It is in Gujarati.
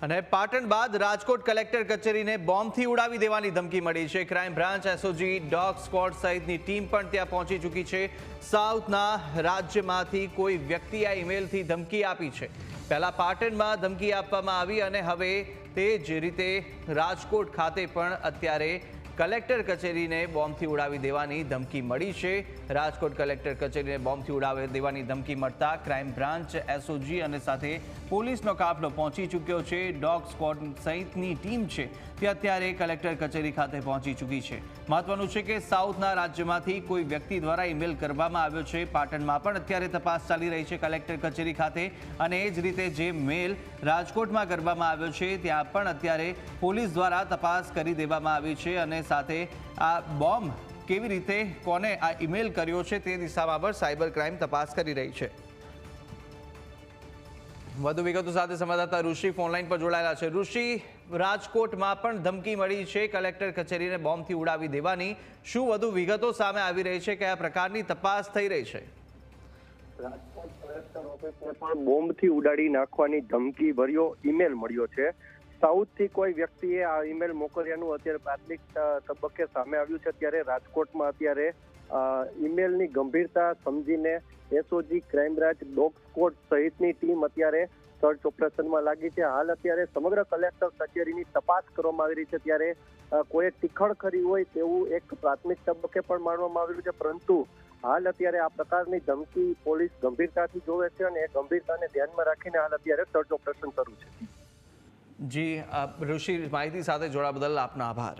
અને પાટણ બાદ રાજકોટ કલેક્ટર કચેરીને બોમ્બથી ઉડાવી દેવાની ધમકી મળી છે। Crime branch, SOG, dog squad સહિતની ટીમ પણ ત્યાં પહોંચી ચૂકી છે। સાઉથના રાજ્યમાંથી કોઈ વ્યક્તિએ આ ઈમેલથી ધમકી આપી છે। પહેલા પાટણમાં ધમકી આપવામાં આવી અને હવે તે જ રીતે રાજકોટ ખાતે પણ અત્યારે કલેક્ટર કચેરીને બોમ્બથી ઉડાવી દેવાની ધમકી મળી છે। રાજકોટ કલેક્ટર કચેરીને બોમ્બથી ઉડાવી દેવાની ધમકી મળતા ક્રાઇમ બ્રાન્ચ, એસઓજી અને સાથે પોલીસનો કાફલો પહોંચી ચૂક્યો છે। ડોગ સ્ક્વોડ સહિતની ટીમ છે તે અત્યારે કલેક્ટર કચેરી ખાતે પહોંચી ચૂકી છે। મહત્વનું છે કે સાઉથના રાજ્યમાંથી કોઈ વ્યક્તિ દ્વારા ઈમેલ કરવામાં આવ્યો છે। પાટણમાં પણ અત્યારે તપાસ ચાલી રહી છે કલેક્ટર કચેરી ખાતે, અને એ જ રીતે જે મેલ રાજકોટમાં કરવામાં આવ્યો છે ત્યાં પણ અત્યારે પોલીસ દ્વારા તપાસ કરી દેવામાં આવી છે, અને સાથે આ બોમ્બ કેવી રીતે, કોને આ ઈમેલ કર્યો છે તે દિશામાં પણ સાયબર ક્રાઇમ તપાસ કરી રહી છે। વધુ વિગતો સાથે સંવાદદાતા ઋષિ ફોનલાઈન પર જોડાયેલા છે। ઋષિ, રાજકોટમાં પણ ધમકી મળી છે કલેક્ટર કચેરીને બોમ્બથી ઉડાવી દેવાની, શું વધુ વિગતો સામે આવી રહી છે? કયા પ્રકારની તપાસ થઈ રહી છે? રાજકોટ કલેક્ટર ઓફિસને પણ બોમ્બથી ઉડાડી નાખવાની ધમકી ભર્યો ઈમેલ મળ્યો છે। સાઉથથી કોઈ વ્યક્તિએ આ ઈમેલ મોકલ્યાનું અત્યારે પ્રાથમિક તબક્કે સામે આવ્યું છે। ત્યારે રાજકોટમાં અત્યારે ઈમેલની ગંભીરતા સમજીને SOG, crime branch, dog squad સહિતની ટીમ અત્યારે સર્ચ ઓપરેશનમાં લાગી છે। હાલ અત્યારે સમગ્ર કલેક્ટર કચેરીની તપાસ કરવામાં આવી રહી છે। ત્યારે કોઈ તીખણ ખરી હોય તેવું એક પ્રાથમિક તબક્કે પણ માનવામાં આવેલું છે, પરંતુ હાલ અત્યારે આ પ્રકારની ધમકી પોલીસ ગંભીરતાથી જોવે છે અને એ ગંભીરતાને ધ્યાનમાં રાખીને હાલ અત્યારે સર્ચ ઓપરેશન શરૂ છે। જી ઋષિ, માહિતી સાથે જોડા બદલ આપનો આભાર।